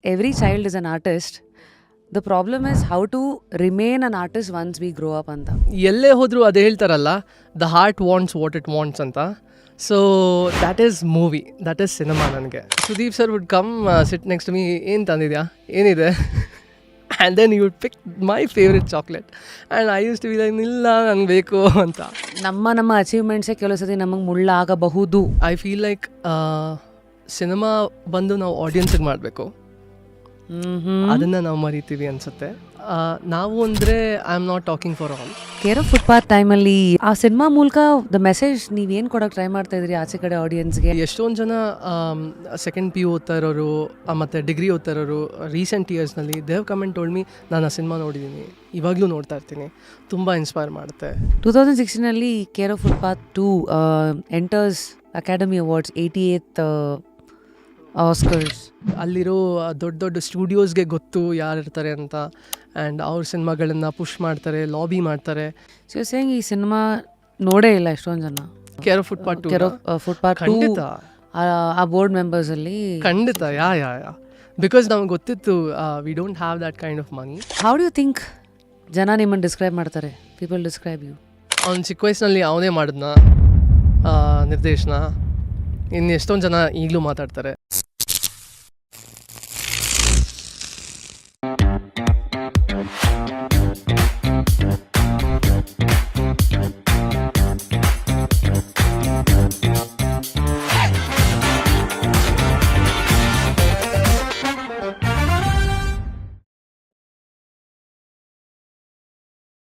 Every child is an artist. The problem is how to remain an artist once we grow up ಅಂತ. ಎಲ್ಲೇ ಹೋದರೂ ಅದೇ ಹೇಳ್ತಾರಲ್ಲ, the heart wants what it wants ಅಂತ. So that is movie, that is cinema. ನನಗೆ Sudeep sir would come sit next me, ಏನು ತಂದಿದ್ಯಾ, ಏನಿದೆ, and then you would pick my favourite chocolate and I use to be like, ಇಲ್ಲ ನಂಗೆ ಬೇಕು ಅಂತ. ನಮ್ಮ ಅಚೀವ್ಮೆಂಟ್ಸೇ ಕೆಲವು ಸತಿ ನಮಗೆ ಮುಳ್ಳಾಗಬಹುದು. ಐ ಫೀಲ್ ಲೈಕ್ ಸಿನಿಮಾ ಬಂದು ನಾವು ಆಡಿಯನ್ಸಿಗೆ ಮಾಡಬೇಕು, ಅದನ್ನು ನಾವು ಮರಿತೀವಿ ಅನ್ಸುತ್ತೆ. ನಾವು ಅಂದರೆ I am not talking for all. Care of footpath ಟೈಮಲ್ಲಿ ಆ ಸಿನಿಮಾ ಮೂಲಕ ದ ಮೆಸೇಜ್ ನೀವೇನು ಕೊಡೋಕೆ ಟ್ರೈ ಮಾಡ್ತಾ ಇದ್ರಿ ಆಚೆ ಕಡೆ ಆಡಿಯನ್ಸ್ಗೆ? ಎಷ್ಟೊಂದು ಜನ ಸೆಕೆಂಡ್ PU ಓದ್ತಾ ಇರೋರು ಮತ್ತು ಡಿಗ್ರಿ ಓದ್ತಾ ಇರೋರು ರೀಸೆಂಟ್ ಇಯರ್ಸ್ನಲ್ಲಿ ದೇವ್ ಕಮೆಂಟ್ ಟೋಲ್ಡ್ ಮೀ, ನಾನು ಆ ಸಿನಿಮಾ ನೋಡಿದ್ದೀನಿ, ಇವಾಗಲೂ ನೋಡ್ತಾ ಇರ್ತೀನಿ, ತುಂಬ ಇನ್ಸ್ಪೈರ್ ಮಾಡುತ್ತೆ. 2016 care of footpath 2 enters academy awards 88th Oscars. ಅಲ್ಲಿರೋ ದೊಡ್ಡ ದೊಡ್ಡ ಸ್ಟುಡಿಯೋಸ್ಗೆ ಗೊತ್ತು ಯಾರು ಇರ್ತಾರೆ ಅಂತ, ಆ್ಯಂಡ್ ಅವ್ರ ಸಿನಿಮಾಗಳನ್ನು ಪುಷ್ ಮಾಡ್ತಾರೆ, ಲಾಬಿ ಮಾಡ್ತಾರೆ. ಸೊ ಸೇಂಗ್ ಈ ಸಿನಿಮಾ ನೋಡೇ ಇಲ್ಲ ಎಷ್ಟೊಂದು ಜನ. Care of footpath care of footpath ಖಂಡಿತ ಆ ಬೋರ್ಡ್ ಮೆಂಬರ್ಸಲ್ಲಿ ಖಂಡಿತ ಯಾ ಬಿಕಾಸ್ ನಮ್ಗೆ ಗೊತ್ತಿತ್ತು we don't have that kind of money. How do you think ಜನ ನಿಮ್ಮನ್ನು ಡಿಸ್ಕ್ರೈಬ್ ಮಾಡ್ತಾರೆ? People describe you. ಅವ್ನು ಚಿಕ್ಕ ವಯಸ್ಸಿನಲ್ಲಿ ಅವನೇ ಮಾಡಿದ್ನ ನಿರ್ದೇಶನ, ಇನ್ನು ಎಷ್ಟೊಂದು ಜನ ಈಗಲೂ ಮಾತಾಡ್ತಾರೆ.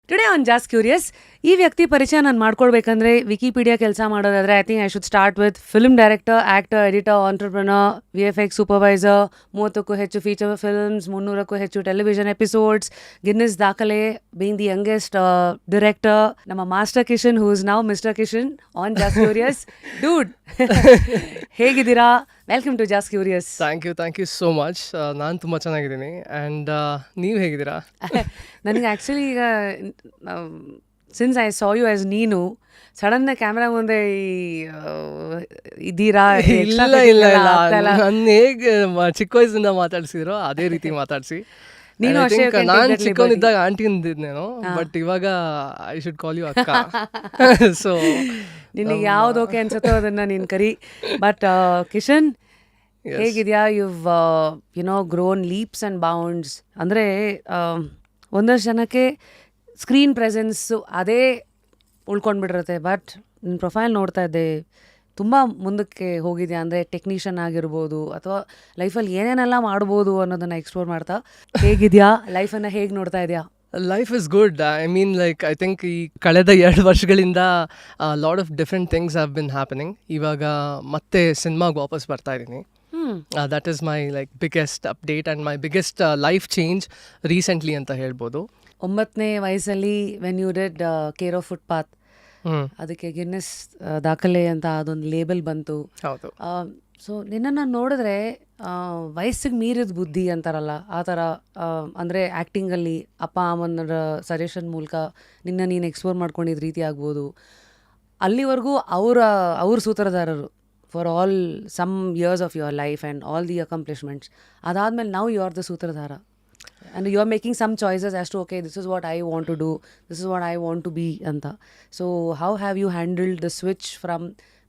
ಟುಡೇ ಆನ್ ಜಾಸ್ಟ್ ಕ್ಯೂರಿಯಸ್, ಈ ವ್ಯಕ್ತಿ ಪರಿಚಯ ನಾನು ಮಾಡ್ಕೊಳ್ಬೇಕಂದ್ರೆ ವಿಕಿಪೀಡಿಯಾ ಕೆಲಸ ಮಾಡೋದಾದರೆ I think I should start with film director, actor, editor, entrepreneur, VFX supervisor, 30ಕ್ಕೂ ಹೆಚ್ಚು ಫೀಚರ್ ಫಿಲ್ಮ್ಸ್, 300ಕ್ಕೂ ಹೆಚ್ಚು ಟೆಲಿವಿಷನ್ ಎಪಿಸೋಡ್ಸ್, ಗಿನ್ನಿಸ್ ದಾಖಲೆ, ಬೀಂಗ್ ದಿ ಯಂಗೆಸ್ಟ್ ಡೈರೆಕ್ಟರ್, ನಮ್ಮ master Kishan, who is now mister Kishan on just curious. Dude, ಹೇಗಿದ್ದೀರಾ? Welcome to just curious. Thank you so much. ನಾನು ತುಂಬ ಚೆನ್ನಾಗಿದ್ದೀನಿ, ಆ್ಯಂಡ್ ನೀವು ಹೇಗಿದ್ದೀರಾ? ನನಗೆ ಆ್ಯಕ್ಚುಲಿ ಈಗ since I saw you as ನೀನು ಸಡನ್ ಕ್ಯಾಮ್ರಾ ಮುಂದೆ ಇದ್ದೀರಾ? ಇಲ್ಲ ನನ್ನ ಹೇಗೆ ಚಿಕ್ಕ ವಯಸ್ಸಿಂದ ಮಾತಾಡ್ಸಿದ್ರು ಅದೇ ರೀತಿ ಮಾತಾಡಿಸಿ. ನೀನು ನಾನು ಚಿಕ್ಕವನಿದ್ದಾಗ ಆಂಟಿ ಅಂದಿದ್ನೇನೋ, ಬಟ್ ಇವಾಗ ಐ ಶುಡ್ ಕಾಲ್ ಯು ಅಕ್ಕ. ಸೊ ನಿನಗೆ ಯಾವ್ದು ಓಕೆ ಅನ್ಸುತ್ತೋ ಅದನ್ನು ನೀನು ಕರಿ. ಬಟ್ ಕಿಶನ್, ಹೇಗಿದೆಯಾ? You know grown leaps and bounds. ಅಂದರೆ ಒಂದಷ್ಟು ಜನಕ್ಕೆ ಸ್ಕ್ರೀನ್ ಪ್ರೆಸೆನ್ಸು ಅದೇ ಉಳ್ಕೊಂಡ್ಬಿಟ್ಟಿರುತ್ತೆ, ಬಟ್ ನಿನ್ನ ಪ್ರೊಫೈಲ್ ನೋಡ್ತಾ ಇದ್ದೆ ತುಂಬ ಮುಂದಕ್ಕೆ ಹೋಗಿದೆಯಾ. ಅಂದರೆ ಟೆಕ್ನಿಷಿಯನ್ ಆಗಿರ್ಬೋದು ಅಥವಾ ಲೈಫಲ್ಲಿ ಏನೇನೆಲ್ಲ ಮಾಡ್ಬೋದು ಅನ್ನೋದನ್ನು ಎಕ್ಸ್ಪ್ಲೋರ್ ಮಾಡ್ತಾ ಹೇಗಿದೆಯಾ? ಲೈಫನ್ನು ಹೇಗೆ ನೋಡ್ತಾ ಇದೆಯಾ? Life is good. I mean like I think ಈ ಕಳೆದ 2 ವರ್ಷಗಳಿಂದ lot of different things have been happening. ಇವಾಗ ಮತ್ತೆ ಸಿನಿಮಾಗೆ ವಾಪಸ್ ಬರ್ತಾ ಇದ್ದೀನಿ. That is my like biggest update and my biggest life change recently ಅಂತ ಹೇಳ್ಬೋದು. 9ನೇ ವಯಸ್ಸಲ್ಲಿ when you did care of footpath, ಅದಕ್ಕೆ ಗಿನ್ನೆಸ್ ದಾಖಲೆ ಅಂತ ಅದೊಂದು ಲೇಬಲ್ ಬಂತು. ಹೌದು. ಸೊ ನಿನ್ನನ್ನು ನೋಡಿದ್ರೆ ವಯಸ್ಸಿಗೆ ಮೀರಿದ ಬುದ್ಧಿ ಅಂತಾರಲ್ಲ ಆ ಥರ, ಅಂದರೆ ಆ್ಯಕ್ಟಿಂಗಲ್ಲಿ ಅಪ್ಪ ಅಮ್ಮನರ ಸಜೆಷನ್ ಮೂಲಕ ನೀನು ಎಕ್ಸ್ಪ್ಲೋರ್ ಮಾಡ್ಕೊಂಡಿದ್ದ ರೀತಿ ಆಗ್ಬೋದು. ಅಲ್ಲಿವರೆಗೂ ಅವ್ರ ಸೂತ್ರಧಾರರು for all some years of your life and all the accomplishments. ಅದಾದಮೇಲೆ ನಾವು ಯು ಆರ್ ದ ಸೂತ್ರಧಾರ and you are making some choices as to okay, this is what I want to do, this is what I want to be anta. So how have you handled the switch from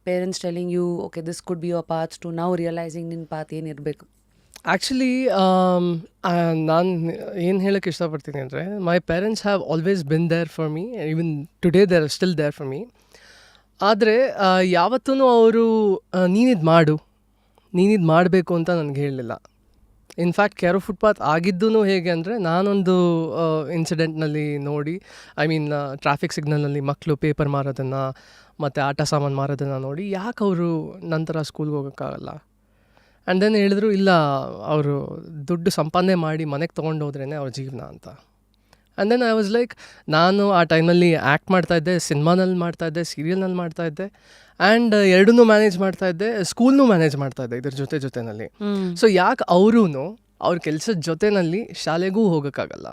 parents telling you okay this could be your path to now realizing nin path ಏನು ಇರಬೇಕು? Actually ನಾನು ಏನು ಹೇಳೋಕ್ಕೆ ಇಷ್ಟಪಡ್ತೀನಿ ಅಂದರೆ, my parents have always been there for me, even today they are still there for me. ಆದರೆ ಯಾವತ್ತೂ ಅವರು ನೀನಿದು ಮಾಡಬೇಕು ಅಂತ ನನಗೆ ಹೇಳಲಿಲ್ಲ. ಇನ್ಫ್ಯಾಕ್ಟ್ ಕೇರ್ ಆಫ್ ಫುಟ್ಪಾತ್ ಆಗಿದ್ದೂ ಹೇಗೆ ಅಂದರೆ, ನಾನೊಂದು ಇನ್ಸಿಡೆಂಟ್ನಲ್ಲಿ ನೋಡಿ, ಐ ಮೀನ್ ಟ್ರಾಫಿಕ್ ಸಿಗ್ನಲ್ನಲ್ಲಿ ಮಕ್ಕಳು ಪೇಪರ್ ಮಾರೋದನ್ನು ಮತ್ತು ಆಟ ಸಾಮಾನು ಮಾರೋದನ್ನು ನೋಡಿ, ಯಾಕೆ ಅವರು ನಂತರ ಸ್ಕೂಲ್ಗೆ ಹೋಗೋಕ್ಕಾಗಲ್ಲ? ಆ್ಯಂಡ್ ದೆನ್ ಹೇಳಿದ್ರು, ಇಲ್ಲ ಅವರು ದುಡ್ಡು ಸಂಪಾದನೆ ಮಾಡಿ ಮನೆಗೆ ತೊಗೊಂಡು ಹೋದ್ರೇ ಅವ್ರ ಜೀವನ ಅಂತ. And then I was like, ನಾನು ಆ ಟೈಮಲ್ಲಿ ಆ್ಯಕ್ಟ್ ಮಾಡ್ತಾಯಿದ್ದೆ, ಸಿನಿಮಾನಲ್ಲಿ ಮಾಡ್ತಾಯಿದ್ದೆ, ಸೀರಿಯಲ್ನಲ್ಲಿ ಮಾಡ್ತಾಯಿದ್ದೆ, ಆ್ಯಂಡ್ ಎರಡನ್ನೂ ಮ್ಯಾನೇಜ್ ಮಾಡ್ತಾಯಿದ್ದೆ, ಸ್ಕೂಲ್ನೂ ಮ್ಯಾನೇಜ್ ಮಾಡ್ತಾಯಿದ್ದೆ ಇದ್ರ ಜೊತೆನಲ್ಲಿ. ಸೊ ಯಾಕೆ ಅವ್ರ ಕೆಲಸದ ಜೊತೆಯಲ್ಲಿ ಶಾಲೆಗೂ ಹೋಗೋಕ್ಕಾಗಲ್ಲ?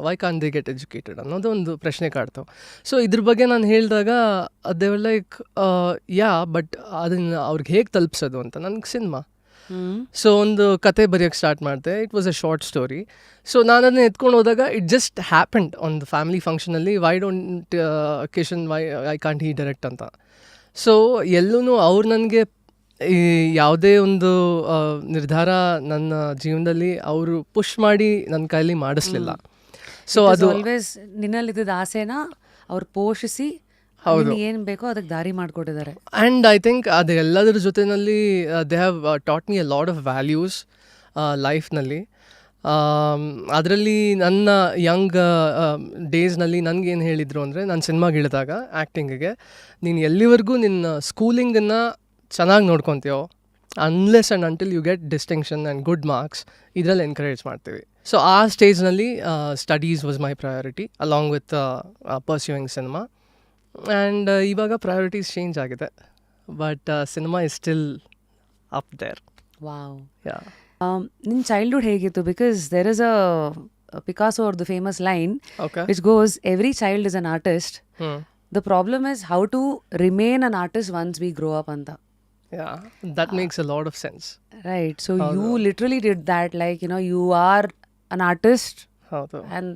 Why can't they get educated ಅನ್ನೋದು ಒಂದು ಪ್ರಶ್ನೆ ಕಾಡ್ತಾವೆ. ಸೊ ಇದ್ರ ಬಗ್ಗೆ ನಾನು ಹೇಳಿದಾಗ ದೇ ವರ್ ಲೈಕ್ ಬಟ್ ಅದನ್ನು ಅವ್ರಿಗೆ ಹೇಗೆ ತಲುಪಿಸೋದು ಅಂತ. ನನಗೆ ಸಿನಿಮಾ ಸೊ ಒಂದು ಕತೆ ಬರೆಯೋಕ್ಕೆ ಸ್ಟಾರ್ಟ್ ಮಾಡಿದೆ. It was a short story. So ನಾನು ಅದನ್ನ ಎತ್ಕೊಂಡು ಹೋದಾಗ ಇಟ್ ಜಸ್ಟ್ ಹ್ಯಾಪೆಂಡ್ ಒಂದು ಫ್ಯಾಮಿಲಿ ಫಂಕ್ಷನಲ್ಲಿ, why don't Kishan why I can't he direct ಅಂತ. ಸೊ ಎಲ್ಲೂ ಅವ್ರು ನನಗೆ ಈ ಯಾವುದೇ ಒಂದು ನಿರ್ಧಾರ ನನ್ನ ಜೀವನದಲ್ಲಿ ಅವರು ಪುಷ್ ಮಾಡಿ ನನ್ನ ಕೈಲಿ ಮಾಡಿಸ್ಲಿಲ್ಲ. ಸೊ ಅದು ಆಲ್ವೇಸ್ ನಿನ್ನಲ್ಲಿದ್ದ ಆಸೆನ ಅವ್ರು ಪೋಷಿಸಿ ಏನು ಬೇಕೋ ಅದಕ್ಕೆ ದಾರಿ ಮಾಡಿಕೊಟ್ಟಿದ್ದಾರೆ. ಆ್ಯಂಡ್ ಐ ಥಿಂಕ್ ಅದು ಎಲ್ಲದರ ಜೊತೆಯಲ್ಲಿ they have taught me a lot of values ಲೈಫ್ನಲ್ಲಿ. ಅದರಲ್ಲಿ ನನ್ನ ಯಂಗ್ ಡೇಸ್ನಲ್ಲಿ ನನಗೇನು ಹೇಳಿದರು ಅಂದರೆ, ನಾನು ಸಿನಿಮಾಗೆ ಇಳಿದಾಗ ಆ್ಯಕ್ಟಿಂಗಿಗೆ, ನೀನು ಎಲ್ಲಿವರೆಗೂ ನಿನ್ನ ಸ್ಕೂಲಿಂಗನ್ನು ಚೆನ್ನಾಗಿ ನೋಡ್ಕೊತೀಯೋ, unless and until you get distinction and good marks, ಇದರಲ್ಲಿ ಎನ್ಕರೇಜ್ ಮಾಡ್ತೀವಿ. ಸೊ ಆ ಸ್ಟೇಜ್ನಲ್ಲಿ studies was my priority along with pursuing cinema. And ಇವಾಗ ಪ್ರಯಾರಿಟೀಸ್ ಚೇಂಜ್ ಆಗಿದೆ, but cinema is still up there. Wow. Yeah. ನಿನ್ನ ಚೈಲ್ಡ್ಹುಡ್ ಹೇಗಿತ್ತು? Because there is a Picasso ಅವ್ರದ್ದು famous line okay. Which goes, every child is an artist, the problem is how to remain an artist once we grow up ಅಂತ. Yeah, that makes a lot of sense. Right. So you literally did that, like, you know, you are an artist ಹೌದು. and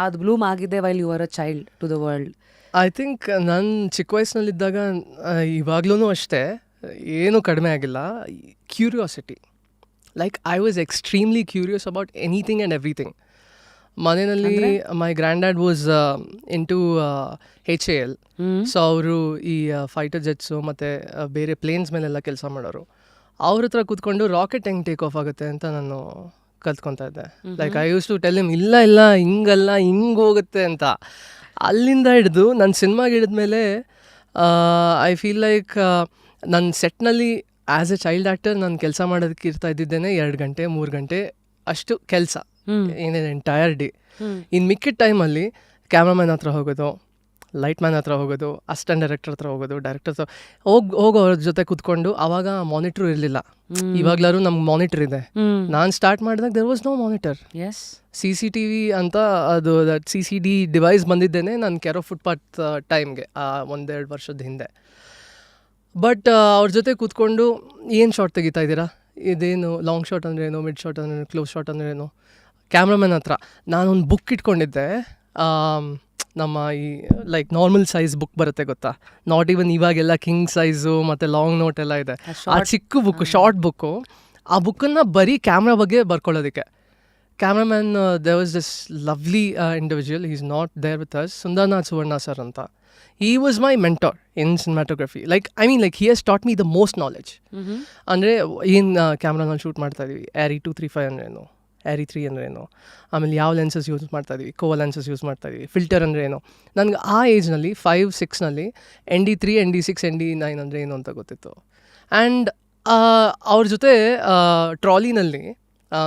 ಅದು bloom ಆಗಿದೆ while you were a child to the world. I think ನಾನು ಚಿಕ್ಕ ವಯಸ್ಸಿನಲ್ಲಿದ್ದಾಗ ಇವಾಗ್ಲೂ ಅಷ್ಟೇ ಏನೂ ಕಡಿಮೆ ಆಗಿಲ್ಲ. Curiosity, like I was extremely curious about anything and everything. ಮನೆಯಲ್ಲಿ my granddad was into HAL. So ಅವರು ಈ ಫೈಟರ್ ಜೆಟ್ಸು ಮತ್ತು ಬೇರೆ ಪ್ಲೇನ್ಸ್ ಮೇಲೆಲ್ಲ ಕೆಲಸ ಮಾಡೋರು. ಅವ್ರ ಹತ್ರ ಕೂತ್ಕೊಂಡು ರಾಕೆಟ್ ಹೆಂಗೆ ಟೇಕ್ ಆಫ್ ಆಗುತ್ತೆ ಅಂತ ನಾನು ಕಲ್ತ್ಕೊತಾ ಇದ್ದೆ. Like I use to tell him, ಇಲ್ಲ ಹಿಂಗಲ್ಲ, ಹಿಂಗೆ ಹೋಗುತ್ತೆ ಅಂತ. ಅಲ್ಲಿಂದ ಹಿಡಿದು ನನ್ನ ಸಿನಿಮಾಗೆ ಹಿಡಿದ್ಮೇಲೆ ಐ ಫೀಲ್ ಲೈಕ್ ನನ್ನ ಸೆಟ್ನಲ್ಲಿ ಆ್ಯಸ್ ಎ ಚೈಲ್ಡ್ ಆ್ಯಕ್ಟರ್ ನಾನು ಕೆಲಸ ಮಾಡೋದಕ್ಕೆ ಇರ್ತಾ ಇದ್ದಿದ್ದೇನೆ 2 ಗಂಟೆ 3 ಗಂಟೆ ಅಷ್ಟು ಕೆಲಸ, ಏನೇನು ಎಂಟೈರ್ ಡೇ. ಇನ್ನು ಮಿಕ್ಕಿದ ಟೈಮಲ್ಲಿ ಕ್ಯಾಮ್ರಾಮ್ಯಾನ್ ಹತ್ರ ಹೋಗೋದು, ಲೈಟ್ ಮ್ಯಾನ್ ಹತ್ರ ಹೋಗೋದು, ಅಸಿಸ್ಟೆಂಟ್ ಡೈರೆಕ್ಟರ್ ಹತ್ರ ಹೋಗೋದು, ಡೈರೆಕ್ಟರ್ ಹತ್ರ ಹೋಗೋ ಅವ್ರ ಜೊತೆ ಕೂತ್ಕೊಂಡು. ಆವಾಗ ಮಾನಿಟ್ರು ಇರಲಿಲ್ಲ, ಇವಾಗ್ಲಾರು ನಮ್ಗೆ ಮಾನಿಟರ್ ಇದೆ. ನಾನು ಸ್ಟಾರ್ಟ್ ಮಾಡಿದಾಗ there was no monitor. Yes, CCTV ಅಂತ ಅದು CCD ಡಿವೈಸ್ ಬಂದಿದ್ದೇನೆ ನಾನು ಕೆರೋ ಫುಟ್ಪಾತ್ ಟೈಮ್ಗೆ 1-2 ವರ್ಷದ ಹಿಂದೆ. ಬಟ್ ಅವ್ರ ಜೊತೆ ಕೂತ್ಕೊಂಡು ಏನು ಶಾರ್ಟ್ ತೆಗಿತಾ ಇದ್ದೀರಾ, ಇದೇನು ಲಾಂಗ್ ಶಾಟ್ ಅಂದರೆ ಏನು, ಮಿಡ್ ಶಾಟ್ ಅಂದರೆ ಏನು, ಕ್ಲೋಸ್ ಶಾಟ್ ಅಂದರೆ ಏನು. ಕ್ಯಾಮ್ರಾಮನ್ ಹತ್ರ ನಾನೊಂದು ಬುಕ್ ಇಟ್ಕೊಂಡಿದ್ದೆ, ನಮ್ಮ ಈ ಲೈಕ್ ನಾರ್ಮಲ್ ಸೈಜ್ ಬುಕ್ ಬರುತ್ತೆ ಗೊತ್ತಾ, ನಾಟ್ ಈವನ್ ಇವಾಗೆಲ್ಲ ಕಿಂಗ್ ಸೈಜು ಮತ್ತು ಲಾಂಗ್ ನೋಟ್ ಎಲ್ಲ ಇದೆ. ಆ ಚಿಕ್ಕ ಬುಕ್ಕು, ಶಾರ್ಟ್ ಬುಕ್ಕು, ಆ ಬುಕ್ಕನ್ನು ಬರೀ ಕ್ಯಾಮ್ರಾ ಬಗ್ಗೆ ಬರ್ಕೊಳ್ಳೋದಕ್ಕೆ. Cameraman there was this lovely individual, he is not there with us, Sundarnath Suvarna sir ಅಂತ. He was my mentor in cinematography. Like, I mean, like, he has taught me the most knowledge. ಅಂದರೆ ಏನು ಕ್ಯಾಮ್ರಾನಲ್ಲಿ shoot ಮಾಡ್ತಾ ಇದೀವಿ, ARRI 235 ಅಂದ್ರೆ ಏನು, ARRI 3 ಅಂದರೆ ಏನು, ಆಮೇಲೆ ಯಾವ ಲೆನ್ಸಸ್ ಯೂಸ್ ಮಾಡ್ತಾ ಇದೀವಿ, ಕೋ ಲೆನ್ಸಸ್ ಯೂಸ್ ಮಾಡ್ತಾ ಇದೀವಿ, ಫಿಲ್ಟರ್ ಅಂದರೆ ಏನು. ನನಗೆ ಆ ಏಜ್ನಲ್ಲಿ 5-6ನಲ್ಲಿ ND3, ND6, ND9 ಅಂದರೆ ಏನು ಅಂತ ಗೊತ್ತಿತ್ತು. ಆ್ಯಂಡ್ ಅವ್ರ ಜೊತೆ ಟ್ರಾಲಿನಲ್ಲಿ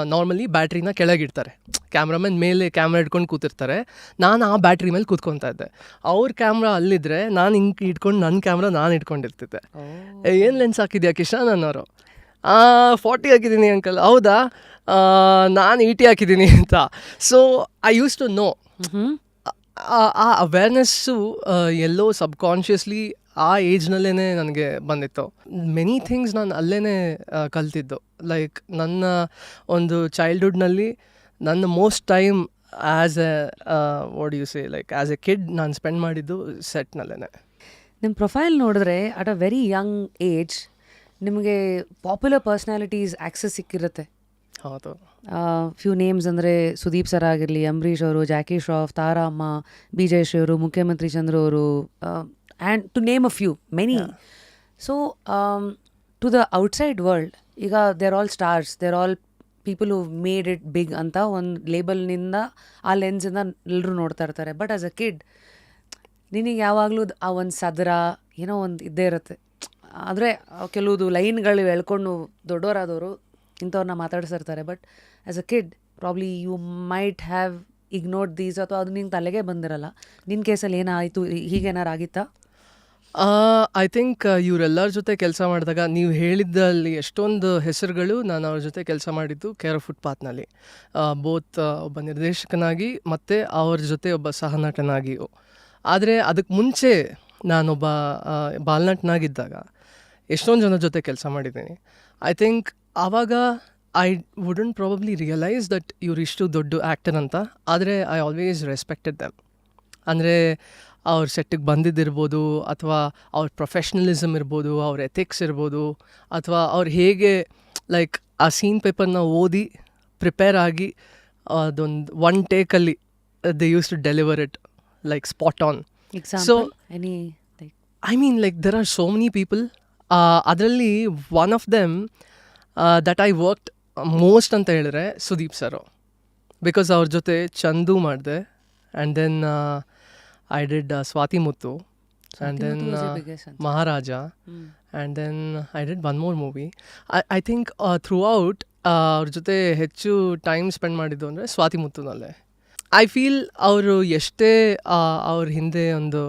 ನಾರ್ಮಲಿ ಬ್ಯಾಟ್ರಿನ ಕೆಳಗಿಡ್ತಾರೆ, ಕ್ಯಾಮ್ರಾಮನ್ ಮೇಲೆ ಕ್ಯಾಮ್ರಾ ಇಟ್ಕೊಂಡು ಕೂತಿರ್ತಾರೆ, ನಾನು ಆ ಬ್ಯಾಟ್ರಿ ಮೇಲೆ ಕೂತ್ಕೊತಾ ಇದ್ದೆ. ಅವ್ರ ಕ್ಯಾಮ್ರಾ ಅಲ್ಲಿದ್ದರೆ ನಾನು ಹಿಂಗೆ ಇಟ್ಕೊಂಡು ನನ್ನ ಕ್ಯಾಮ್ರಾ ನಾನು ಇಟ್ಕೊಂಡಿರ್ತಿದ್ದೆ. ಏನು ಲೆನ್ಸ್ ಹಾಕಿದ್ಯಾ ಕಿಶನ್ ಅನ್ನೋರು, 40 ಹಾಕಿದ್ದೀನಿ ಅಂಕಲ್, ಹೌದಾ, ನಾನು 80 ಹಾಕಿದ್ದೀನಿ ಅಂತ. So I use to know. ಆ ಅವೇರ್ನೆಸ್ಸು ಎಲ್ಲೋ ಸಬ್ಕಾನ್ಷಿಯಸ್ಲಿ ಆ ಏಜ್ನಲ್ಲೇ ನನಗೆ ಬಂದಿತ್ತು. ಮೆನಿ ಥಿಂಗ್ಸ್ ನಾನು ಅಲ್ಲೇ ಕಲ್ತಿದ್ದು. ಲೈಕ್ ನನ್ನ ಒಂದು ಚೈಲ್ಡ್ಹುಡ್ನಲ್ಲಿ ನನ್ನ most time as a what you say, like as a kid ನಾನು ಸ್ಪೆಂಡ್ ಮಾಡಿದ್ದು ಸೆಟ್ನಲ್ಲೇ. ನಿಮ್ಮ ಪ್ರೊಫೈಲ್ ನೋಡಿದ್ರೆ at a very young age ನಿಮಗೆ ಪಾಪ್ಯುಲರ್ ಪರ್ಸ್ನಾಲಿಟೀಸ್ ಆ್ಯಕ್ಸಸ್ ಸಿಕ್ಕಿರುತ್ತೆ. ಹೌದು. ಫ್ಯೂ ನೇಮ್ಸ್ ಅಂದರೆ ಸುದೀಪ್ ಸರ್ ಆಗಿರಲಿ, ಅಂಬರೀಷ್ ಅವರು, ಜಾಕಿ ಶ್ರಾಫ್, ತಾರಾ ಅಮ್ಮ, BJ ಶ್ರೀ ಅವರು, ಮುಖ್ಯಮಂತ್ರಿ ಚಂದ್ರು ಅವರು, and to name a few, many. So to the outside world ಈಗ there all stars, there all people who made it big ಅಂತ ಒಂದು ಲೇಬಲ್ನಿಂದ ಆ ಲೆನ್ಸಿಂದ ಎಲ್ಲರೂ ನೋಡ್ತಾ ಇರ್ತಾರೆ. ಬಟ್ ಆಸ್ ಅ ಕಿಡ್ ನಿನಗೆ ಯಾವಾಗಲೂ ಆ ಒಂದು ಸದರ ಏನೋ ಒಂದು ಇದ್ದೇ ಇರುತ್ತೆ. ಆದರೆ ಕೆಲವುದು ಲೈನ್ಗಳು ಎಳ್ಕೊಂಡು ದೊಡ್ಡವರಾದವರು ಇಂಥವ್ರನ್ನ ಮಾತಾಡ್ಸಿರ್ತಾರೆ. But as a kid probably you might have ignored these, ಅಥವಾ ಅದು ನಿಂಗೆ ತಲೆಗೆ ಬಂದಿರಲ್ಲ. ನಿನ್ನ ಕೇಸಲ್ಲಿ ಏನಾಯಿತು, ಹೀಗೇನಾರು ಆಗಿತ್ತಾ? ಐ ಥಿಂಕ್ ಇವರೆಲ್ಲರ ಜೊತೆ ಕೆಲಸ ಮಾಡಿದಾಗ ನೀವು ಹೇಳಿದ್ದಲ್ಲಿ ಎಷ್ಟೊಂದು ಹೆಸರುಗಳು ನಾನು ಅವ್ರ ಜೊತೆ ಕೆಲಸ ಮಾಡಿದ್ದು ಕೆರೋ ಫುಟ್ಪಾತ್ನಲ್ಲಿ, ಬೋತ್ ಒಬ್ಬ ನಿರ್ದೇಶಕನಾಗಿ ಮತ್ತು ಅವ್ರ ಜೊತೆ ಒಬ್ಬ ಸಹನಟನಾಗಿಯೂ. ಆದರೆ ಅದಕ್ಕೆ ಮುಂಚೆ ನಾನೊಬ್ಬ ಬಾಲ್ನಟನಾಗಿದ್ದಾಗ ಎಷ್ಟೊಂದು ಜನ ಜೊತೆ ಕೆಲಸ ಮಾಡಿದ್ದೀನಿ. ಐ ಥಿಂಕ್ ಆವಾಗ I wouldn't probably realise that ಇವ್ರು ಇಷ್ಟು ದೊಡ್ಡ ಆ್ಯಕ್ಟರ್ ಅಂತ. ಆದರೆ ಐ ಆಲ್ವೇಸ್ ರೆಸ್ಪೆಕ್ಟೆಡ್ ದೆಮ್. ಅಂದರೆ ಅವ್ರ ಸೆಟ್ಟಿಗೆ ಬಂದಿದ್ದಿರ್ಬೋದು, ಅಥವಾ ಅವ್ರ ಪ್ರೊಫೆಷ್ನಲಿಸಮ್ ಇರ್ಬೋದು, ಅವ್ರ ಎಥಿಕ್ಸ್ ಇರ್ಬೋದು, ಅಥವಾ ಅವ್ರು ಹೇಗೆ ಲೈಕ್ ಆ ಸೀನ್ ಪೇಪರ್ನ ಓದಿ ಪ್ರಿಪೇರ್ ಆಗಿ ಅದೊಂದು ಒನ್ ಟೇಕಲ್ಲಿ they use to deliver it like spot on. Example any like I mean, like, there are so many people. ಅದರಲ್ಲಿ one of them that I worked most ಅಂತ ಹೇಳಿದ್ರೆ ಸುದೀಪ್ ಸರು. ಬಿಕಾಸ್ ಅವ್ರ ಜೊತೆ ಚಂದು ಮಾಡಿದೆ, and then I did Swathi Muthu, and then Maharaja, and then I did one more movie. I think throughout ಅವ್ರ ಜೊತೆ ಹೆಚ್ಚು time spend ಮಾಡಿದ್ದು ಅಂದರೆ ಸ್ವಾತಿ ಮುತ್ತುನಲ್ಲೇ. ಐ ಫೀಲ್ ಅವರು ಎಷ್ಟೇ ಅವ್ರ ಹಿಂದೆ ಒಂದು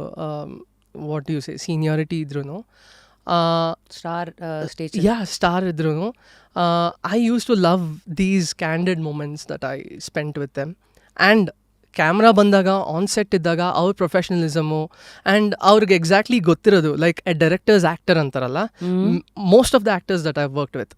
ವಾಟ್ ಯು ಸೇ ಸೀನಿಯಾರಿಟಿ ಇದ್ರೂ, ಸ್ಟಾರ್ ಸ್ಟೇಜ್ ಸ್ಟಾರ್ ಇದ್ರೂ, I use to love these candid moments that I spent with them. And camera ಬಂದಾಗ, ಆನ್ ಸೆಟ್ ಇದ್ದಾಗ ಅವ್ರ ಪ್ರೊಫೆಷ್ನಲಿಸಮು, ಆ್ಯಂಡ್ ಅವ್ರಿಗೆ ಎಕ್ಸಾಕ್ಟ್ಲಿ ಗೊತ್ತಿರೋದು, ಲೈಕ್ ಎ ಡೈರೆಕ್ಟರ್ಸ್ ಆ್ಯಕ್ಟರ್ ಅಂತಾರಲ್ಲ, most of the actors that I worked with,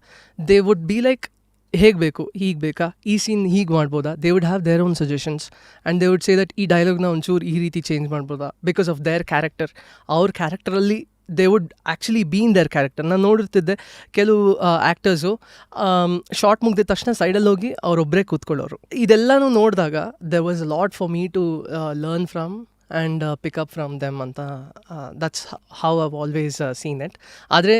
they would be like ಹೇಗೆ ಬೇಕು, ಹೀಗೆ ಬೇಕಾ, ಈ ಸೀನ್ ಹೀಗೆ ಮಾಡ್ಬೋದಾ, they would have their own suggestions, and they would say that ಈ ಡೈಲಾಗ್ನ ಒಂಚೂರು ಈ ರೀತಿ ಚೇಂಜ್ ಮಾಡ್ಬೋದಾ, ಬಿಕಾಸ್ ಆಫ್ ದೇರ್ ಕ್ಯಾರೆಕ್ಟರ್. ಅವ್ರ ಕ್ಯಾರೆಕ್ಟರಲ್ಲಿ they would actually be in their character. ನಾನು ನೋಡಿರ್ತಿದ್ದೆ ಕೆಲವು ಆ್ಯಕ್ಟರ್ಸು ಶಾರ್ಟ್ ಮುಗಿದ ತಕ್ಷಣ ಸೈಡಲ್ಲಿ ಹೋಗಿ ಅವರೊಬ್ಬರೇ ಕೂತ್ಕೊಳ್ಳೋರು. ಇದೆಲ್ಲನೂ ನೋಡಿದಾಗ there was a lot for me to learn from and pick up from them ಅಂತ. That's how I've always seen it. ಆದರೆ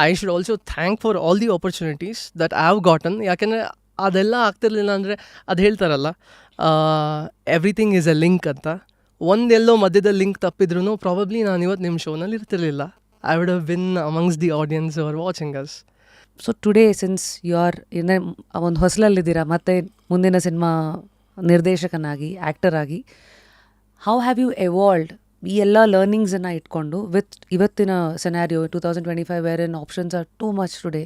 I should also thank for all the opportunities that I have gotten. ಯಾಕೆಂದರೆ ಅದೆಲ್ಲ ಆಗ್ತಿರ್ಲಿಲ್ಲ ಅಂದರೆ ಅದು ಹೇಳ್ತಾರಲ್ಲ, everything is A link ಅಂತ. ಒಂದೆಲ್ಲೋ ಮಧ್ಯದಲ್ಲಿ ಲಿಂಕ್ ತಪ್ಪಿದ್ರೂ ಪ್ರಾಬಬ್ಲಿ ನಾನು ಇವತ್ತು ನಿಮ್ಮ ಶೋನಲ್ಲಿ ಇರ್ತಿರ್ಲಿಲ್ಲ. I would have been amongst the audience are watching us. So today since you are ಒಂದು ಹೊಸಲಲ್ಲಿದ್ದೀರಾ, ಮತ್ತು ಮುಂದಿನ ಸಿನಿಮಾ ನಿರ್ದೇಶಕನಾಗಿ, ಆ್ಯಕ್ಟರ್ ಆಗಿ, ಹೌ ಹ್ಯಾವ್ ಯು ಎವಾಲ್ವ್ಡ್ ಈ ಎಲ್ಲ ಲರ್ನಿಂಗ್ಸನ್ನು ಇಟ್ಕೊಂಡು ವಿತ್ ಇವತ್ತಿನ scenario 2025 where in options are too much today.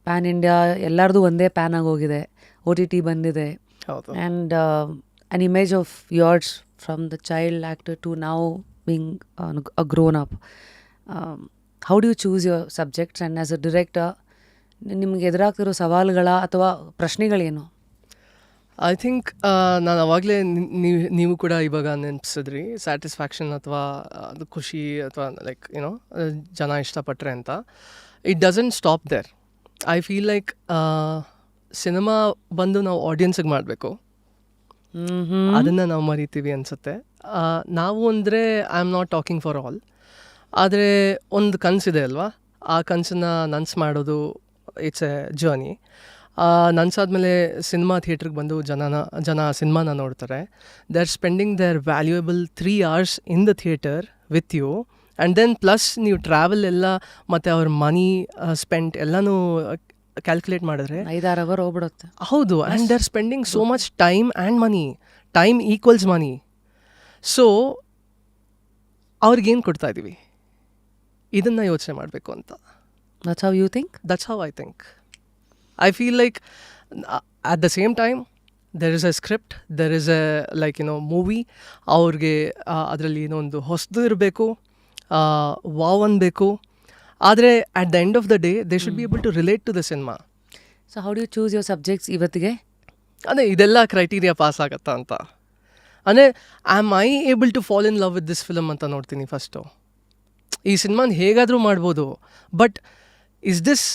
Pan India ಎಲ್ಲರದು ಒಂದೇ ಪ್ಯಾನ್ ಆಗೋಗಿದೆ, OTT ಬಂದಿದೆ, ಹೌದು. And an image of yours from the child actor to now being a grown up. How do you choose your subjects, and as a director ನಿಮಗೆ ಎದುರಾಗ್ತಿರೋ ಸವಾಲುಗಳ ಅಥವಾ ಪ್ರಶ್ನೆಗಳೇನು? I think ನಾನು ಅವಾಗಲೇ ನೀವು ಕೂಡ ಇವಾಗ ನೆನಪಿಸಿದ್ರಿ, ಸ್ಯಾಟಿಸ್ಫ್ಯಾಕ್ಷನ್ ಅಥವಾ ಅದು ಖುಷಿ ಅಥವಾ ಲೈಕ್ ಏನೋ ಜನ ಇಷ್ಟಪಟ್ಟರೆ ಅಂತ. It doesn't stop there. I feel like cinema ಬಂದು ನಾವು ಆಡಿಯನ್ಸಿಗೆ ಮಾಡಬೇಕು, ಅದನ್ನು ನಾವು ಮರಿತೀವಿ ಅನಿಸುತ್ತೆ. ನಾವು ಅಂದರೆ I am not talking for all, ಆದರೆ ಒಂದು ಕನಸಿದೆ ಅಲ್ವಾ, ಆ ಕನಸನ್ನು ನನ್ಸು ಮಾಡೋದು ಇಟ್ಸ್ ಎ ಜರ್ನಿ. ನನ್ಸಾದ್ಮೇಲೆ ಸಿನಿಮಾ ಥಿಯೇಟ್ರಿಗೆ ಬಂದು ಜನ ಸಿನಿಮಾನ ನೋಡ್ತಾರೆ. They are spending their valuable 3 hours in the theatre with you, and then plus ನೀವು ಟ್ರಾವೆಲ್ ಎಲ್ಲ ಮತ್ತು ಅವ್ರ ಮನಿ ಸ್ಪೆಂಡ್ ಎಲ್ಲನೂ ಕ್ಯಾಲ್ಕುಲೇಟ್ ಮಾಡಿದ್ರೆ 5-6 hour ಹೋಗ್ಬಿಡುತ್ತೆ. ಹೌದು. And they are spending so much time and money. Time equals money. So ಅವ್ರಿಗೇನು ಕೊಡ್ತಾ ಇದ್ದೀವಿ, ಇದನ್ನು ಯೋಚನೆ ಮಾಡಬೇಕು ಅಂತ. That's how you think? That's how I think. I feel like at the same time there is a script, there is a movie. ಅವ್ರಿಗೆ ಅದರಲ್ಲಿ ಏನೊಂದು ಹೊಸದು ಇರಬೇಕು, ವಾವ್ ಅನ್ಬೇಕು. ಆದರೆ at the end of the day they should be able to relate to the cinema. So how do you choose your subjects ಇವತ್ತಿಗೆ? ಅದೇ ಇದೆಲ್ಲ ಕ್ರೈಟೀರಿಯಾ ಪಾಸ್ ಆಗತ್ತಾ ಅಂತ. ಅಂದರೆ am I able to fall in love with this film ಅಂತ ನೋಡ್ತೀನಿ first. ಈ ಸಿನಿಮಾನ ಹೇಗಾದರೂ ಮಾಡ್ಬೋದು, but is this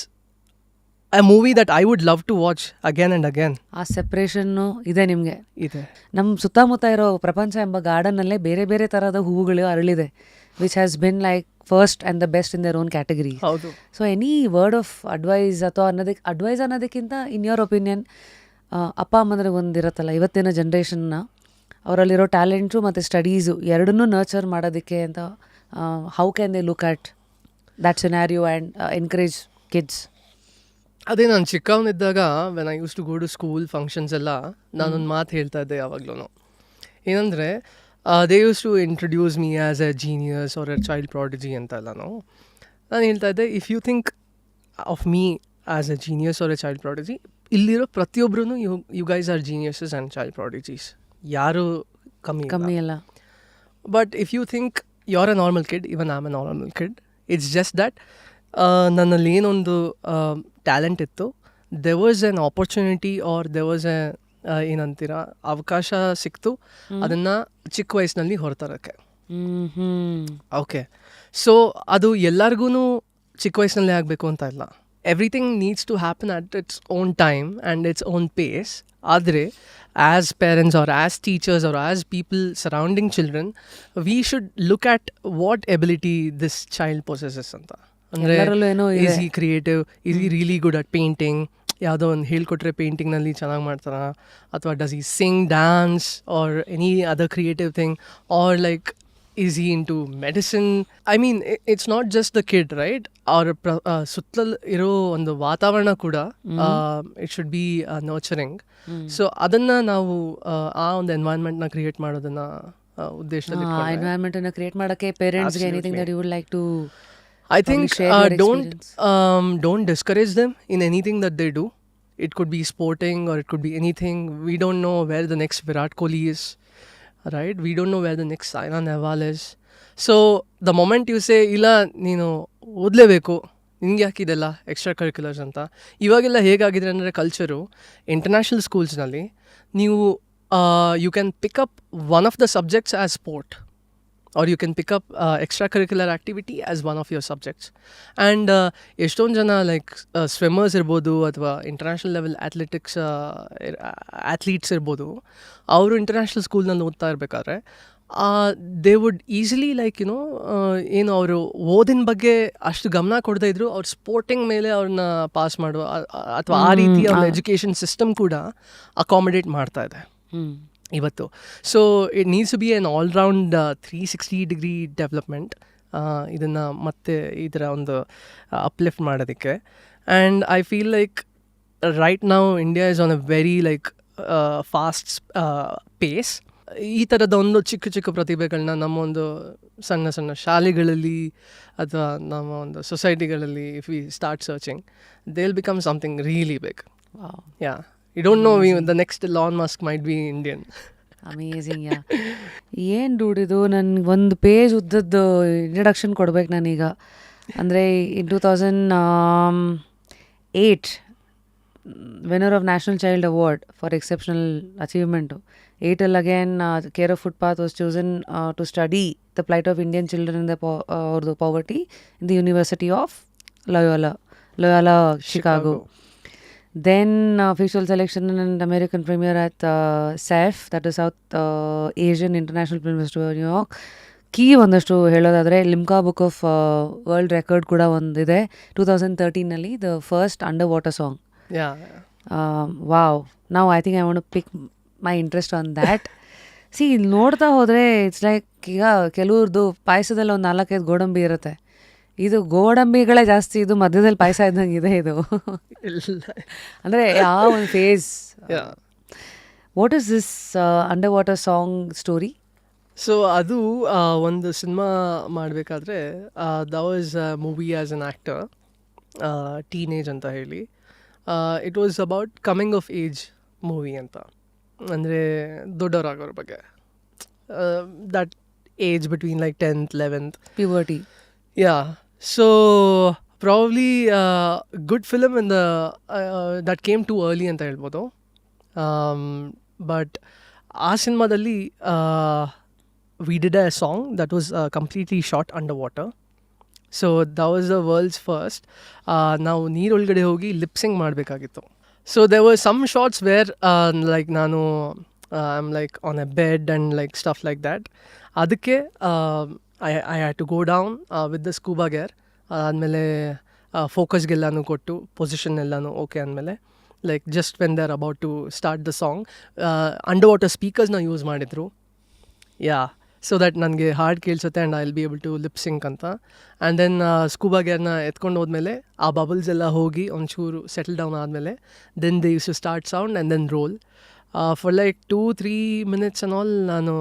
a movie that I would love to watch again and again? ಆ ಸೆಪ್ರೇಷನ್ನು ಇದೆ ನಿಮಗೆ. ಇದೆ. ನಮ್ಮ ಸುತ್ತಮುತ್ತ ಇರೋ ಪ್ರಪಂಚ ಎಂಬ ಗಾರ್ಡನ್ನಲ್ಲೇ ಬೇರೆ ಬೇರೆ ಥರದ ಹೂವುಗಳು ಅರಳಿದೆ, which has been like first and the best in their own category. ಹೌದು. So any word of advice ಅಥವಾ ಅಡ್ವೈಸ್ ಅನ್ನೋದಕ್ಕಿಂತ ಇನ್ ಯೋರ್ ಒಪಿನಿಯನ್, ಅಪ್ಪ ಅಮ್ಮಂದ್ರೆ ಒಂದಿರತ್ತಲ್ಲ ಇವತ್ತಿನ ಜನ್ರೇಷನ್ನ, ಅವರಲ್ಲಿರೋ ಟ್ಯಾಲೆಂಟು ಮತ್ತು ಸ್ಟಡೀಸು ಎರಡನ್ನೂ ನರ್ಚರ್ ಮಾಡೋದಕ್ಕೆ ಅಂತ, how can they look at that scenario and encourage kids? ಅದೇ ನಾನು ಚಿಕ್ಕವನಿದ್ದಾಗ when I use to go to school functions ಎಲ್ಲ ನಾನೊಂದು ಮಾತು ಹೇಳ್ತಾ ಇದ್ದೆ ಯಾವಾಗಲೂ. ಏನಂದರೆ they use to introduce me as a genius or a child prodigy ಅಂತ ಎಲ್ಲನೂ. ನಾನು ಹೇಳ್ತಾ ಇದ್ದೆ, if you think of me as a genius or a child prodigy, ಇಲ್ಲಿರೋ ಪ್ರತಿಯೊಬ್ಬರೂ you guys are geniuses and child prodigies, ಯಾರು ಕಮ್ಮಿ ಅಲ್ಲ. But if you think you are a normal kid, even I am a normal kid, it's just that ನನ್ನಲ್ಲಿ ಏನೊಂದು talent ಇತ್ತು there was an opportunity or there was a ಏನಂತೀರ ಅವಕಾಶ ಸಿಕ್ತು ಅದನ್ನು ಚಿಕ್ಕ ವಯಸ್ಸಿನಲ್ಲಿ ಹೊರತರೋಕ್ಕೆ. ಓಕೆ, ಸೊ ಅದು ಎಲ್ಲರಿಗೂ ಚಿಕ್ಕ ವಯಸ್ಸಿನಲ್ಲೇ ಆಗಬೇಕು ಅಂತ ಇಲ್ಲ. Everything needs to happen at its own time and its own pace. ಆದರೆ as parents or as teachers or as people surrounding children, we should look at what ability this child possesses ಅಂತ. ಅಂದರೆ is he creative, is he really good at painting, ಯಾವುದೋ ಒಂದು ಹೇಳ್ಕೊಟ್ರೆ ಪೇಂಟಿಂಗ್ನಲ್ಲಿ ಚೆನ್ನಾಗಿ ಮಾಡ್ತಾರ, ಅಥವಾ does he sing, dance or any other creative thing, or like is he into medicine. I mean it's not just the kid, right? ಅವ್ರ ಸುತ್ತಲೂ ಇರೋ ಒಂದು ವಾತಾವರಣ ಕೂಡ it should be nurturing. So ಅದನ್ನು ನಾವು ಆ ಒಂದು ಎನ್ವೈರ್ನ್ಮೆಂಟ್ನ ಕ್ರಿಯೇಟ್ ಮಾಡೋದನ್ನ ಉದ್ದೇಶದಲ್ಲಿ ಎನ್ವೈರ್ನ್ಮೆಂಟನ್ನು ಕ್ರಿಯೇಟ್ ಮಾಡೋಕ್ಕೆ ಪೇರೆಂಟ್ಸ್ಗೆ anything that you would like to I think don't discourage them in anything that they do. It could be sporting or it could be anything. We don't know where the next Virat Kohli is, right? We don't know where the next Saina Nehwal is. So the moment you say illa neenu ಓದಲೇಬೇಕು, ನಿಂಗೆ ಯಾಕಿದೆಲ್ಲ extra ಕರಿಕ್ಯುಲರ್ಸ್ ಅಂತ, ಇವಾಗೆಲ್ಲ ಹೇಗಾಗಿದೆ ಅಂದರೆ culture international ಸ್ಕೂಲ್ಸ್ನಲ್ಲಿ ನೀವು you can pick up one of the subjects as sport, or you can pick up extracurricular activity as one of your subjects. And ಎಷ್ಟೊಂದು ಜನ like swimmers ಇರ್ಬೋದು ಅಥವಾ ಇಂಟರ್ನ್ಯಾಷನಲ್ ಲೆವೆಲ್ ಅಥ್ಲೀಟ್ಸ್ ಇರ್ಬೋದು, ಅವರು ಇಂಟರ್ನ್ಯಾಷನಲ್ ಸ್ಕೂಲ್ನಲ್ಲಿ ಓದ್ತಾ ಇರಬೇಕಾದ್ರೆ ದೇ ವುಡ್ ಈಸಿಲಿ ಲೈಕ್ ಏನು ಅವರು ಓದಿನ ಬಗ್ಗೆ ಅಷ್ಟು ಗಮನ ಕೊಡದೇ ಇದ್ರು ಅವ್ರು ಸ್ಪೋರ್ಟಿಂಗ್ ಮೇಲೆ ಅವ್ರನ್ನ ಪಾಸ್ ಮಾಡುವ ಅಥವಾ ಆ ರೀತಿ ಅವ್ರ ಎಜುಕೇಷನ್ ಸಿಸ್ಟಮ್ ಕೂಡ ಅಕಾಮಿಡೇಟ್ ಮಾಡ್ತಾ ಇದೆ ಇವತ್ತು. So it needs to be on all round 360-degree development, ಇದನ್ನು ಮತ್ತೆ ಈ ಥರ ಒಂದು ಅಪ್ಲಿಫ್ಟ್ ಮಾಡೋದಕ್ಕೆ. And I feel like right now India is on a very like fast pace. ಈ ಥರದ ಒಂದು ಚಿಕ್ಕ ಚಿಕ್ಕ ಪ್ರತಿಭೆಗಳನ್ನ ನಮ್ಮ ಒಂದು ಸಣ್ಣ ಸಣ್ಣ ಶಾಲೆಗಳಲ್ಲಿ ಅಥವಾ ನಮ್ಮ ಒಂದು ಸೊಸೈಟಿಗಳಲ್ಲಿ if we start searching, they will become something really big. Yeah, you don't know, the next Elon Musk might be Indian. Amazing. Yeah, ಏನು ದುಡಿದು ನನಗೆ ಒಂದು ಪೇಜ್ ಉದ್ದದ್ದು ಇಂಟ್ರಡಕ್ಷನ್ ಕೊಡ್ಬೇಕು ನಾನೀಗ. ಅಂದರೆ in 2008 winner of national child award for exceptional achievement. 8 again care of footpath was chosen to study the plight of Indian children in the ಅವ್ರದ್ದು poverty in the university of Loyola Chicago. Then official selection and American premiere at SAIF, that is South Asian International Film Festival New York. Key ಒಂದಷ್ಟು ಹೇಳೋದಾದರೆ Limca book of world record ಕೂಡ ಒಂದಿದೆ 2013ನಲ್ಲಿ, the first underwater song. Wow, ನಾವು I think I want to pick my interest on that. See, ನೋಡ್ತಾ ಹೋದರೆ it's like ಈಗ ಕೆಲವ್ರದ್ದು ಪಾಯಸದಲ್ಲಿ ಒಂದು 4-5 ಗೋಡಂಬಿ ಇರುತ್ತೆ, ಇದು ಗೋಡಂಬಿಗಳೇ ಜಾಸ್ತಿ, ಇದು ಮಧ್ಯದಲ್ಲಿ ಪಾಯಸ ಇದ್ದಂಗೆ ಇದೆ ಇದು. ಅಂದರೆ ಯಾವ ಒಂದು phase. What is this underwater song story? So ಅದು ಒಂದು ಸಿನಿಮಾ ಮಾಡಬೇಕಾದ್ರೆ the was movie as an actor, teenage ಅಂತ ಹೇಳಿ. It was about coming of age movie ಅಂತ, ಅಂದರೆ ದೊಡ್ಡವರಾಗೋರ ಬಗ್ಗೆ. That age between like 10th 11th puberty. Yeah, so probably good film in the that came too early ಅಂತ ಹೇಳ್ಬೋದು. But ಆ ಸಿನಿಮಾದಲ್ಲಿ we did a song that was completely shot underwater. So that was the world's first. ನಾವು ನೀರೊಳಗಡೆ ಹೋಗಿ lip sync ಮಾಡಬೇಕಾಗಿತ್ತು. So there were some shots where like ನಾನು I'm like on a bed and like stuff like that. ಅದಕ್ಕೆ I had to go down with the scuba gear. ಆದಮೇಲೆ ಫೋಕಸ್ಗೆಲ್ಲನೂ ಕೊಟ್ಟು position ಎಲ್ಲನೂ okay ಅಂದಮೇಲೆ like just when they are about to start the song underwater ಸ್ಪೀಕರ್ಸ್ನ use ಮಾಡಿದರು. Yeah, so that ನನಗೆ ಹಾಡ್ ಕೇಳಿಸುತ್ತೆ and I will be able to lip sync ಅಂತ. ಆ್ಯಂಡ್ ದೆನ್ ಸ್ಕೂಬಾ ಗೇರ್ನ ಎತ್ಕೊಂಡು ಹೋದ್ಮೇಲೆ ಆ ಬಬಲ್ಸ್ ಎಲ್ಲ ಹೋಗಿ ಒಂಚೂರು ಸೆಟಲ್ ಡೌನ್ ಆದಮೇಲೆ then they use to start sound and then roll for like 2-3 minutes and all ನಾನು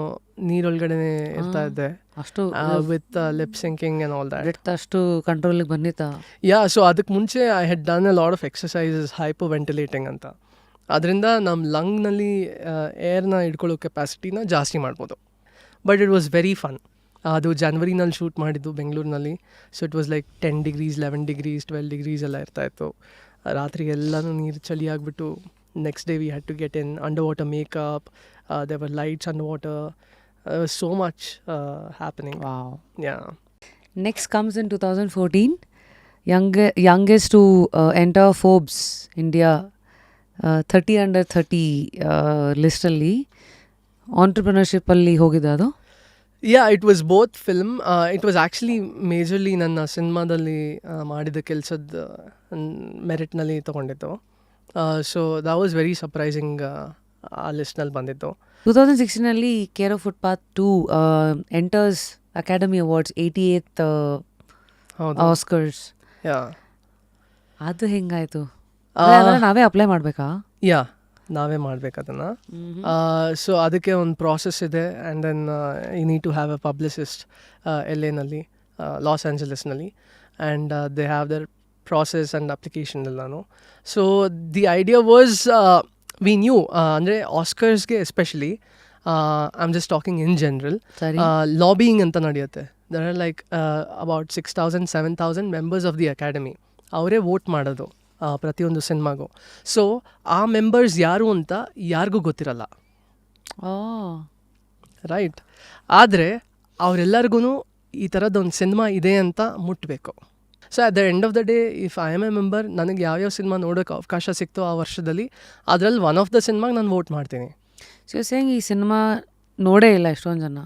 ನೀರೊಳಗಡೆ ಇರ್ತಾ ಇದ್ದೆ ಅಷ್ಟು with lip sinking and all that. ಅಷ್ಟು ಕಂಟ್ರೋಲಿಗೆ ಬಂದಿತ್ತಾ? ಯಾ, ಸೊ ಅದಕ್ಕೆ ಮುಂಚೆ I had done a lot of exercises hyperventilating ಅಂತ. ಅದರಿಂದ ನಮ್ಮ ಲಂಗ್ನಲ್ಲಿ ಏರ್ನ ಇಟ್ಕೊಳ್ಳೋ ಕೆಪಾಸಿಟಿನ ಜಾಸ್ತಿ ಮಾಡ್ಬೋದು. But it was very fun. ಅದು ಜನವರಿನಲ್ಲಿ ಶೂಟ್ ಮಾಡಿದ್ದು ಬೆಂಗಳೂರಿನಲ್ಲಿ. So it was like 10 degrees 11 degrees 12 degrees ಎಲ್ಲ ಇರ್ತಾಯಿತ್ತು. ರಾತ್ರಿ ಎಲ್ಲನೂ ನೀರು ಚಳಿ ಆಗಿಬಿಟ್ಟು next day we had to get in underwater makeup, there lights underwater, so much happening. Wow. Yeah. Next comes in 2014, youngest to enter Forbes India 30 under 30 ಲಿಸ್ಟಲ್ಲಿ ಆಂಟ್ರಪ್ರಿನರ್ಶಿಪ್ಪಲ್ಲಿ ಹೋಗಿದ್ದ ಅದು? Yeah, it was both film. It was actually majorly ನನ್ನ ಸಿನಿಮಾದಲ್ಲಿ ಮಾಡಿದ ಕೆಲಸದ ಮೆರಿಟ್ನಲ್ಲಿ ತೊಗೊಂಡಿದ್ದು. So ದಾ ವಾಸ್ ವೆರಿ ಸರ್ಪ್ರೈಸಿಂಗ್ ಆ ಲಿಸ್ಟ್ನಲ್ಲಿ ಬಂದಿತ್ತು. 2016 care of footpath 2 enters academy awards 88th ಹೌದು. ಆಸ್ಕರ್ಸ್. ಯಾ. ಅದು ಹೆಂಗಾಯ್ತು? ನಾವೇ ಅಪ್ಲೈ ಮಾಡಬೇಕಾ? ಯಾ, ನಾವೇ ಮಾಡ್ಬೇಕು ಅದನ್ನು. ಸೊ ಅದಕ್ಕೆ ಒಂದು ಪ್ರಾಸೆಸ್ ಇದೆ. And then you need to have a publicist ಎಲ್ ಎನಲ್ಲಿ, ಲಾಸ್ ಆ್ಯಂಜಲಸ್ನಲ್ಲಿ, and they have their process and application ಎಲ್ಲಾನು. So the idea was, we knew ಅಂದರೆ ಆಸ್ಕರ್ಸ್ಗೆ especially, I am just talking in general, ಸರಿ. ಲಾಬಿಯಿಂಗ್ ಅಂತ ನಡೆಯುತ್ತೆ. There are like about 6,000-7,000 members of the academy. ಅವರೇ ವೋಟ್ ಮಾಡೋದು ಪ್ರತಿಯೊಂದು ಸಿನಿಮಾಗೂ. ಸೊ ಆ ಮೆಂಬರ್ಸ್ ಯಾರು ಅಂತ ಯಾರಿಗೂ ಗೊತ್ತಿರಲ್ಲ, ರೈಟ್? ಆದರೆ ಅವರೆಲ್ಲರಿಗೂ ಈ ಥರದ್ದೊಂದು ಸಿನಿಮಾ ಇದೆ ಅಂತ ಮುಟ್ಟಬೇಕು. So at the end of the day, if I am A member, ನನಗೆ ಯಾವ್ಯಾವ ಸಿನಿಮಾ ನೋಡೋಕ್ಕೆ ಅವಕಾಶ ಸಿಕ್ತೋ ಆ ವರ್ಷದಲ್ಲಿ, ಅದರಲ್ಲಿ ಒನ್ ಆಫ್ ದ ಸಿನಿಮಾಗೆ ನಾನು ವೋಟ್ ಮಾಡ್ತೀನಿ. ಸೊ ಸೇಂಗ್ ಈ ಸಿನಿಮಾ ನೋಡೇ ಇಲ್ಲ ಎಷ್ಟೊಂದು ಜನ.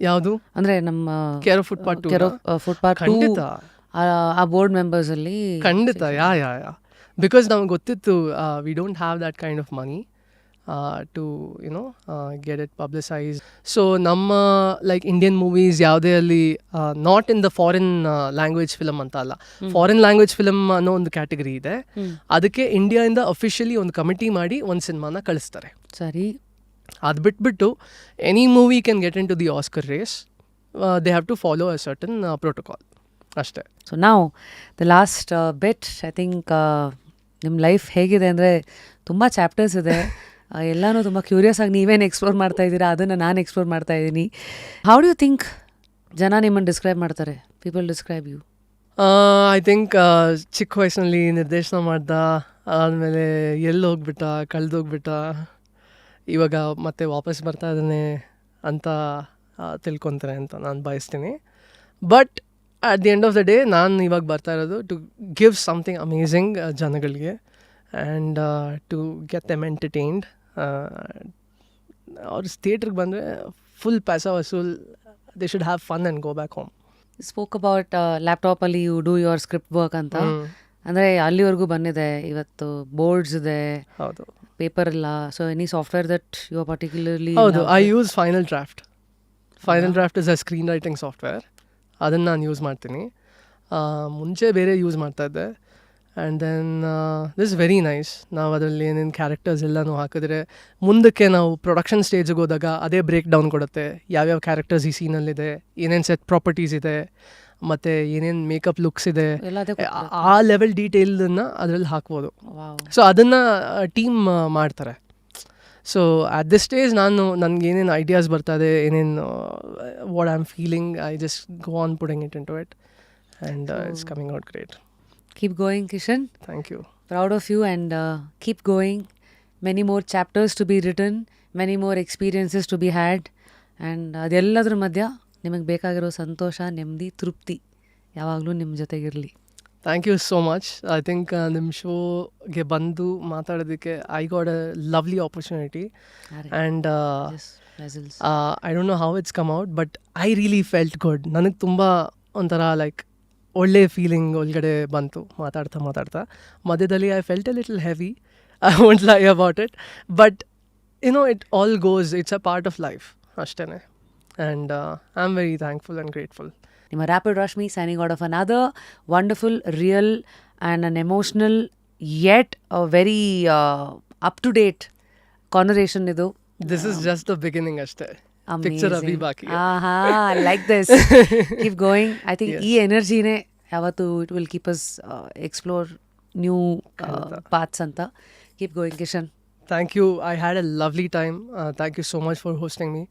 ಯಾವುದು? ಅಂದರೆ ನಮ್ಮ ಕೇರ್ ಆಫ್ ಫುಟ್ಪಾತ್ 2. ಫುಟ್ಪಾತ್ 2 ಖಂಡಿತ ಆ ಬೋರ್ಡ್ ಮೆಂಬರ್ಸಲ್ಲಿ. ಖಂಡಿತ. ಯಾ. ಬಿಕಾಸ್ ನಮ್ಗೆ ಗೊತ್ತಿತ್ತು we don't have that kind of money to you know get it publicise. So ನಮ್ಮ ಲೈಕ್ ಇಂಡಿಯನ್ ಮೂವೀಸ್ ಯಾವುದೇ ಅಲ್ಲಿ not in the foreign language film ಅಂತ ಅಲ್ಲ, ಫಾರಿನ್ ಲ್ಯಾಂಗ್ವೇಜ್ ಫಿಲಮ್ ಅನ್ನೋ ಒಂದು ಕ್ಯಾಟಗರಿ ಇದೆ. ಅದಕ್ಕೆ ಇಂಡಿಯಾಯಿಂದ ಅಫಿಷಿಯಲಿ ಒಂದು ಕಮಿಟಿ ಮಾಡಿ ಒಂದು ಸಿನಿಮಾನ ಕಳಿಸ್ತಾರೆ. ಸರಿ. ಅದು ಬಿಟ್ಬಿಟ್ಟು any movie can get in to the Oscar race. They have to follow a certain protocol ಅಷ್ಟೇ. ಸೊ ನಾವು the last bet, I think ನಿಮ್ಮ ಲೈಫ್ ಹೇಗಿದೆ ಅಂದರೆ ತುಂಬ ಚಾಪ್ಟರ್ಸ್ ಇದೆ. ಎಲ್ಲನೂ ತುಂಬ ಕ್ಯೂರಿಯಸ್ ಆಗಿ ನೀವೇನು ಎಕ್ಸ್ಪ್ಲೋರ್ ಮಾಡ್ತಾ ಇದ್ದೀರಾ, ಅದನ್ನು ನಾನು ಎಕ್ಸ್ಪ್ಲೋರ್ ಮಾಡ್ತಾ ಇದ್ದೀನಿ. ಹೌ ಡು ಯು ಥಿಂಕ್ ಜನ ನಿಮ್ಮನ್ನು ಡಿಸ್ಕ್ರೈಬ್ ಮಾಡ್ತಾರೆ? People describe you? I think ಚಿಕ್ಕ ವಯಸ್ಸಿನಲ್ಲಿ ನಿರ್ದೇಶನ ಮಾಡ್ದ, ಆದಮೇಲೆ ಎಲ್ಲಿ ಹೋಗ್ಬಿಟ್ಟ, ಕಳೆದೋಗ್ಬಿಟ್ಟ, ಇವಾಗ ಮತ್ತೆ ವಾಪಸ್ ಬರ್ತಾ ಇದ್ದಾನೆ ಅಂತ ತಿಳ್ಕೊತಾರೆ ಅಂತ ನಾನು ಬಯಸ್ತೀನಿ. But at the end of the day ನಾನು ಇವಾಗ ಬರ್ತಾ ಇರೋದು ಟು ಗಿವ್ ಸಮಥಿಂಗ್ ಅಮೇಝಿಂಗ್ ಜನಗಳಿಗೆ, and to get them entertained. ಅವ್ರು ಥಿಯೇಟ್ರಿಗೆ ಬಂದರೆ ಫುಲ್ ಪೈಸಾ ವಸೂಲ್, they should have fun and go back home. Spoke about ಲ್ಯಾಪ್ಟಾಪಲ್ಲಿ you do your script work ಅಂತ. ಅಂದರೆ ಅಲ್ಲಿವರೆಗೂ ಬಂದಿದೆ, ಇವತ್ತು ಬೋರ್ಡ್ಸ್ ಇದೆ, ಹೌದು, ಪೇಪರ್ ಇಲ್ಲ. So any software that you are particularly? ಹೌದು, I use final draft. Final draft is a screenwriting software. ಅದನ್ನು ನಾನು ಯೂಸ್ ಮಾಡ್ತೀನಿ. ಮುಂಚೆ ಬೇರೆ ಯೂಸ್ ಮಾಡ್ತಾಯಿದ್ದೆ. And then this very nice. ನಾವು ಅದರಲ್ಲಿ ಏನೇನು ಕ್ಯಾರೆಕ್ಟರ್ಸ್ ಎಲ್ಲನೂ ಹಾಕಿದ್ರೆ ಮುಂದಕ್ಕೆ ನಾವು ಪ್ರೊಡಕ್ಷನ್ ಸ್ಟೇಜಿಗೆ ಹೋದಾಗ ಅದೇ ಬ್ರೇಕ್ ಡೌನ್ ಕೊಡುತ್ತೆ. ಯಾವ್ಯಾವ ಕ್ಯಾರೆಕ್ಟರ್ಸ್ ಈ ಸೀನಲ್ಲಿದೆ, ಏನೇನು ಸೆಟ್ ಪ್ರಾಪರ್ಟೀಸ್ ಇದೆ, ಮತ್ತು ಏನೇನು ಮೇಕಪ್ ಲುಕ್ಸ್ ಇದೆ, ಆ ಲೆವೆಲ್ ಡೀಟೇಲ್ನ ಅದರಲ್ಲಿ ಹಾಕ್ಬೋದು. ಸೊ ಅದನ್ನು ಟೀಮ್ ಮಾಡ್ತಾರೆ. ಸೊ ಅಟ್ ದಿಸ್ ಸ್ಟೇಜ್ ನನಗೆ ಏನೇನು ಐಡಿಯಾಸ್ ಬರ್ತದೆ, ಏನೇನು what I am feeling, I just go on putting it in to it, and it's coming out great. Keep going, Kishan. Thank you. Proud of you, and keep going. Many more chapters to be written, many more experiences to be had, and ಅದೆಲ್ಲದ್ರ ಮಧ್ಯ ನಿಮಗೆ ಬೇಕಾಗಿರೋ ಸಂತೋಷ, ನೆಮ್ಮದಿ, ತೃಪ್ತಿ ಯಾವಾಗಲೂ ನಿಮ್ಮ ಜೊತೆಗಿರಲಿ. Thank you so much. I think ನಿಮ್ಮ ಶೋಗೆ ಬಂದು ಮಾತಾಡೋದಕ್ಕೆ I got a lovely opportunity, and I don't know how it's come out, but I really felt good. ನನಗೆ ತುಂಬ ಒಂಥರ ಲೈಕ್ ಒಳ್ಳೆ ಫೀಲಿಂಗ್ ಒಳಗಡೆ ಬಂತು ಮಾತಾಡ್ತಾ. ಮಧ್ಯದಲ್ಲಿ I felt a little heavy, I won't lie about it, but no it all goes, it's a part of life ಅಷ್ಟೇ. And I am very thankful and grateful. ನಿಮ್ಮ rapid Rashmi signing out of another wonderful, real and an emotional yet a very up-to-date conversation ಇದು. This is just the beginning ಅಷ್ಟೇ. Picture abhi baki hai. I like this. Keep going. I think ಈ ಎನರ್ಜಿನೇ ಯಾವತ್ತು it will keep us explore new paths ಅಂತ. Keep going, Kishan. Thank you. I had a lovely time. Thank you so much for hosting me.